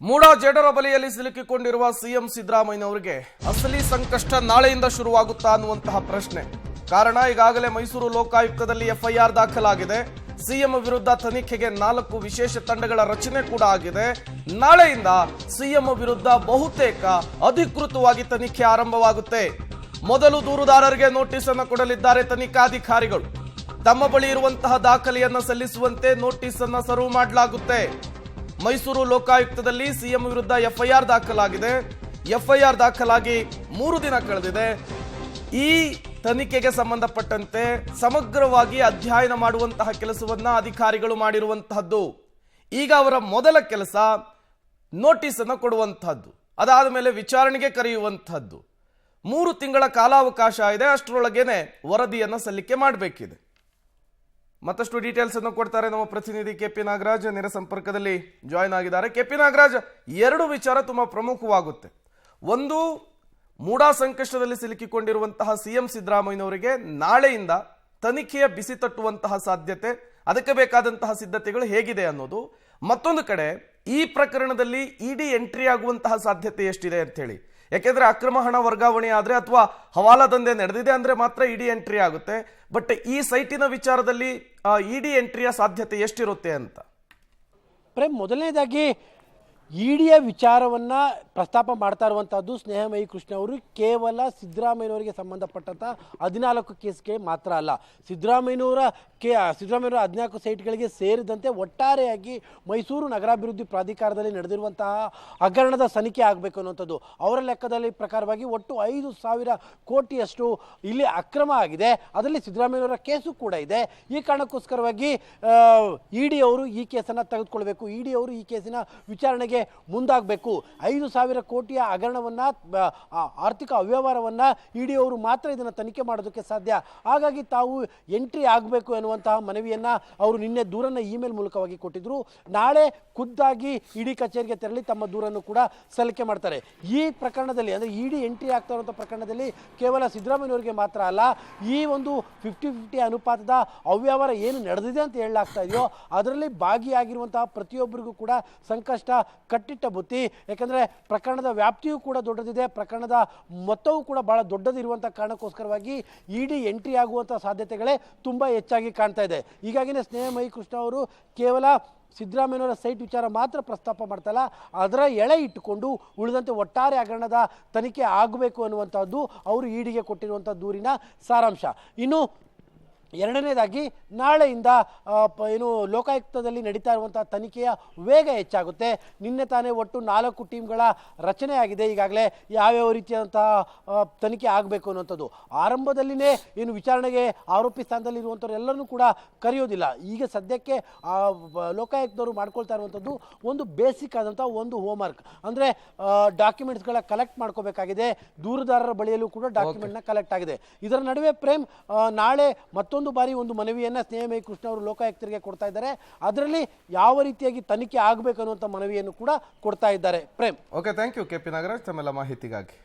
ಮೂಡಾ ಜೇಡರ ಬಲೆಯಲ್ಲಿ ಸಿಲುಕಿಕೊಂಡಿರುವ ಸಿಎಂ ಸಿದ್ದರಾಮಯ್ಯನವರಿಗೆ ಅಸಲಿ ಸಂಕಷ್ಟ ನಾಳೆಯಿಂದ ಶುರುವಾಗುತ್ತಾ ಅನ್ನುವಂತಹ ಪ್ರಶ್ನೆ. ಕಾರಣ ಈಗಾಗಲೇ ಮೈಸೂರು ಲೋಕಾಯುಕ್ತದಲ್ಲಿ ಎಫ್ಐಆರ್ ದಾಖಲಾಗಿದೆ. ಸಿಎಂ ವಿರುದ್ಧ ತನಿಖೆಗೆ 4 ವಿಶೇಷ ತಂಡಗಳ ರಚನೆ ಕೂಡ ಆಗಿದೆ. ನಾಳೆಯಿಂದ ಸಿಎಂ ವಿರುದ್ಧ ಬಹುತೇಕ ಅಧಿಕೃತವಾಗಿ ತನಿಖೆ ಆರಂಭವಾಗುತ್ತೆ. ಮೊದಲು ದೂರುದಾರರಿಗೆ ನೋಟಿಸ್ ಅನ್ನು ಕೊಡಲಿದ್ದಾರೆ ತನಿಖಾಧಿಕಾರಿಗಳು. ತಮ್ಮ ಬಳಿ ಇರುವಂತಹ ದಾಖಲೆಯನ್ನು ಸಲ್ಲಿಸುವಂತೆ ನೋಟಿಸ್ ಅನ್ನು ಸರ್ವ್ ಮಾಡಲಾಗುತ್ತೆ. ಮೈಸೂರು ಲೋಕಾಯುಕ್ತದಲ್ಲಿ ಸಿಎಂ ವಿರುದ್ಧ ಎಫ್ಐಆರ್ ದಾಖಲಾಗಿದೆ. ಎಫ್ಐಆರ್ ದಾಖಲಾಗಿ 3 ದಿನ ಕಳೆದಿದೆ. ಈ ತನಿಖೆಗೆ ಸಂಬಂಧಪಟ್ಟಂತೆ ಸಮಗ್ರವಾಗಿ ಅಧ್ಯಯನ ಮಾಡುವಂತಹ ಕೆಲಸವನ್ನ ಅಧಿಕಾರಿಗಳು ಮಾಡಿರುವಂತಹದ್ದು. ಈಗ ಅವರ ಮೊದಲ ಕೆಲಸ ನೋಟಿಸ್ ಅನ್ನು ಕೊಡುವಂತಹದ್ದು, ಅದಾದ ಮೇಲೆ ವಿಚಾರಣೆಗೆ ಕರೆಯುವಂತಹದ್ದು. 3 ತಿಂಗಳ ಕಾಲಾವಕಾಶ ಇದೆ. ಅಷ್ಟರೊಳಗೇನೆ ವರದಿಯನ್ನ ಸಲ್ಲಿಕೆ ಮಾಡಬೇಕಿದೆ. ಮತ್ತಷ್ಟು ಡೀಟೇಲ್ಸ್ ಅನ್ನು ಕೊಡ್ತಾರೆ ನಮ್ಮ ಪ್ರತಿನಿಧಿ ಕೆಪಿ ನಾಗರಾಜ್. ನೇರ ಸಂಪರ್ಕದಲ್ಲಿ ಜಾಯಿನ್ ಆಗಿದ್ದಾರೆ. ಕೆಪಿ ನಾಗರಾಜ್, 2 ವಿಚಾರ ತುಂಬಾ ಪ್ರಮುಖವಾಗುತ್ತೆ. ಒಂದು, ಮೂಡಾ ಸಂಕಷ್ಟದಲ್ಲಿ ಸಿಲುಕಿಕೊಂಡಿರುವಂತಹ ಸಿಎಂ ಸಿದ್ದರಾಮಯ್ಯನವರಿಗೆ ನಾಳೆಯಿಂದ ತನಿಖೆಯ ಬಿಸಿ ತಟ್ಟುವಂತಹ ಸಾಧ್ಯತೆ, ಅದಕ್ಕೆ ಬೇಕಾದಂತಹ ಸಿದ್ಧತೆಗಳು ಹೇಗಿದೆ ಅನ್ನೋದು. ಮತ್ತೊಂದು ಕಡೆ ಈ ಪ್ರಕರಣದಲ್ಲಿ ಇಡಿ ಎಂಟ್ರಿ ಆಗುವಂತಹ ಸಾಧ್ಯತೆ ಎಷ್ಟಿದೆ ಅಂತ ಹೇಳಿ. ಯಾಕೆಂದ್ರೆ ಅಕ್ರಮ ಹಣ ವರ್ಗಾವಣೆ ಆದ್ರೆ ಅಥವಾ ಹವಾಲಾ ದಂಧೆ ನಡೆದಿದೆ ಅಂದ್ರೆ ಮಾತ್ರ ಇಡಿ ಎಂಟ್ರಿ ಆಗುತ್ತೆ. ಬಟ್ ಈ ಸೈಟಿನ ವಿಚಾರದಲ್ಲಿ ಇಡಿ ಎಂಟ್ರಿಯ ಸಾಧ್ಯತೆ ಎಷ್ಟಿರುತ್ತೆ ಅಂತ? ಪ್ರೇಮ್, ಮೊದಲನೇದಾಗಿ ಇಡಿಯ ವಿಚಾರವನ್ನ ಪ್ರಸ್ತಾಪ ಮಾಡ್ತಾ ಇರುವಂತಹದ್ದು ಸ್ನೇಹಮಯಿ ಕೃಷ್ಣ ಅವರು ಕೇವಲ ಸಿದ್ದರಾಮಯ್ಯನವರಿಗೆ ಸಂಬಂಧಪಟ್ಟಂತ 14 ಕೇಸ್ಗೆ ಮಾತ್ರ ಅಲ್ಲ, ಸಿದ್ದರಾಮಯ್ಯನವರ 14 ಸೈಟ್ಗಳಿಗೆ ಸೇರಿದಂತೆ ಒಟ್ಟಾರೆಯಾಗಿ ಮೈಸೂರು ನಗರಾಭಿವೃದ್ಧಿ ಪ್ರಾಧಿಕಾರದಲ್ಲಿ ನಡೆದಿರುವಂತಹ ಹಗರಣದ ತನಿಖೆ ಆಗಬೇಕು ಅನ್ನುವಂಥದ್ದು. ಅವರ ಲೆಕ್ಕದಲ್ಲಿ ಪ್ರಕಾರವಾಗಿ ಒಟ್ಟು 5,000 ಕೋಟಿಯಷ್ಟು ಇಲ್ಲಿ ಅಕ್ರಮ ಆಗಿದೆ. ಅದರಲ್ಲಿ ಸಿದ್ದರಾಮಯ್ಯನವರ ಕೇಸು ಕೂಡ ಇದೆ. ಈ ಕಾರಣಕ್ಕೋಸ್ಕರವಾಗಿ ಇಡಿ ಅವರು ಈ ಕೇಸನ್ನು ತೆಗೆದುಕೊಳ್ಬೇಕು, ಇಡಿ ಅವರು ಈ ಕೇಸಿನ ವಿಚಾರಣೆಗೆ ಮುಂದಾಗಬೇಕು. 5,000 ಕೋಟಿಯ ಹಗರಣವನ್ನ, ಆರ್ಥಿಕ ಅವ್ಯವಹಾರವನ್ನ ಇಡಿ ಅವರು ಮಾತ್ರ ಇದನ್ನು ತನಿಖೆ ಮಾಡೋದಕ್ಕೆ ಸಾಧ್ಯ. ಹಾಗಾಗಿ ತಾವು ಎಂಟ್ರಿ ಆಗಬೇಕು ಎನ್ನುವಂತಹ ಮನವಿಯನ್ನ ಅವರು ನಿನ್ನೆ ದೂರನ್ನ ಇಮೇಲ್ ಮೂಲಕವಾಗಿ ಕೊಟ್ಟಿದ್ರು. ನಾಳೆ ಖುದ್ದಾಗಿ ಇಡಿ ಕಚೇರಿಗೆ ತೆರಳಿ ತಮ್ಮ ದೂರನ್ನು ಕೂಡ ಸಲ್ಲಿಕೆ ಮಾಡ್ತಾರೆ. ಈ ಪ್ರಕರಣದಲ್ಲಿ ಅಂದ್ರೆ ಇಡಿ ಎಂಟ್ರಿ ಆಗ್ತಾ ಇರುವಂತಹ ಪ್ರಕರಣದಲ್ಲಿ ಕೇವಲ ಸಿದ್ದರಾಮಯ್ಯನವರಿಗೆ ಮಾತ್ರ ಅಲ್ಲ, ಈ ಒಂದು 50-50 ಅನುಪಾತದ ಅವ್ಯವಹಾರ ಏನು ನಡೆದಿದೆ ಅಂತ ಹೇಳಲಾಗ್ತಾ ಇದೆಯೋ ಅದರಲ್ಲಿ ಭಾಗಿಯಾಗಿರುವಂತಹ ಪ್ರತಿಯೊಬ್ಬರಿಗೂ ಕೂಡ ಸಂಕಷ್ಟ ಕಟ್ಟಿಟ್ಟ ಬುತ್ತಿ. ಯಾಕಂದ್ರೆ ಪ್ರಕರಣದ ವ್ಯಾಪ್ತಿಯೂ ಕೂಡ ದೊಡ್ಡದಿದೆ, ಪ್ರಕರಣದ ಮೊತ್ತವೂ ಕೂಡ ಬಹಳ ದೊಡ್ಡದಿರುವಂತಹ ಕಾರಣಕ್ಕೋಸ್ಕರವಾಗಿ ಇಡಿ ಎಂಟ್ರಿ ಆಗುವಂತಹ ಸಾಧ್ಯತೆಗಳೇ ತುಂಬಾ ಹೆಚ್ಚಾಗಿ ಕಾಣ್ತಾ ಇದೆ. ಹೀಗಾಗಿನೇ ಸ್ನೇಹಮಯಿ ಕೃಷ್ಣ ಅವರು ಕೇವಲ ಸಿದ್ದರಾಮಯ್ಯನವರ ಸೈಟ್ ವಿಚಾರ ಮಾತ್ರ ಪ್ರಸ್ತಾಪ ಮಾಡ್ತಲ್ಲ, ಅದರ ಎಳೆ ಇಟ್ಟುಕೊಂಡು ಉಳಿದಂತೆ ಒಟ್ಟಾರೆ ಹಗರಣದ ತನಿಖೆ ಆಗಬೇಕು ಅನ್ನುವಂಥದ್ದು ಅವರು ಇಡಿಗೆ ಕೊಟ್ಟಿರುವಂಥ ದೂರಿನ ಸಾರಾಂಶ. ಇನ್ನು ಎರಡನೇದಾಗಿ ನಾಳೆಯಿಂದ ಏನು ಲೋಕಾಯುಕ್ತದಲ್ಲಿ ನಡೀತಾ ಇರುವಂತಹ ತನಿಖೆಯ ವೇಗ ಹೆಚ್ಚಾಗುತ್ತೆ. ನಿನ್ನೆ ತಾನೇ ಒಟ್ಟು 4 ಟೀಮ್ಗಳ ರಚನೆ ಆಗಿದೆ. ಈಗಾಗಲೇ ಯಾವ್ಯಾವ ರೀತಿಯಾದಂತಹ ತನಿಖೆ ಆಗಬೇಕು ಅನ್ನುವಂಥದ್ದು. ಆರಂಭದಲ್ಲಿನೇ ಏನು ವಿಚಾರಣೆಗೆ ಆರೋಪಿ ಸ್ಥಾನದಲ್ಲಿ ಇರುವಂಥವ್ರೆಲ್ಲರೂ ಕೂಡ ಕರೆಯೋದಿಲ್ಲ. ಈಗ ಸದ್ಯಕ್ಕೆ ಲೋಕಾಯುಕ್ತವರು ಮಾಡ್ಕೊಳ್ತಾ ಇರುವಂಥದ್ದು ಒಂದು ಬೇಸಿಕ್ ಆದಂಥ ಒಂದು ಹೋಮ್ವರ್ಕ್, ಅಂದರೆ ಡಾಕ್ಯುಮೆಂಟ್ಸ್ಗಳ ಕಲೆಕ್ಟ್ ಮಾಡ್ಕೋಬೇಕಾಗಿದೆ. ದೂರುದಾರರ ಬಳಿಯಲ್ಲೂ ಕೂಡ ಡಾಕ್ಯುಮೆಂಟ್ನ ಕಲೆಕ್ಟ್ ಆಗಿದೆ. ಇದರ ನಡುವೆ ಪ್ರೇಮ್, ನಾಳೆ ಮತ್ತೊಂದು ಬಾರಿ ಒಂದು ಮನವಿಯನ್ನ ಸ್ನೇಹಮಯಿ ಕೃಷ್ಣ ಅವರು ಲೋಕಾಯುಕ್ತರಿಗೆ ಕೊಡ್ತಾ ಇದ್ದಾರೆ. ಅದರಲ್ಲಿ ಯಾವ ರೀತಿಯಾಗಿ ತನಿಖೆ ಆಗಬೇಕು ಅನ್ನುವಂಥ ಮನವಿಯನ್ನು ಕೂಡ ಕೊಡ್ತಾ ಇದ್ದಾರೆ. Prem, okay, thank you KP Nagaraj ತಮ್ಮೆಲ್ಲ ಮಾಹಿತಿಗಾಗಿ.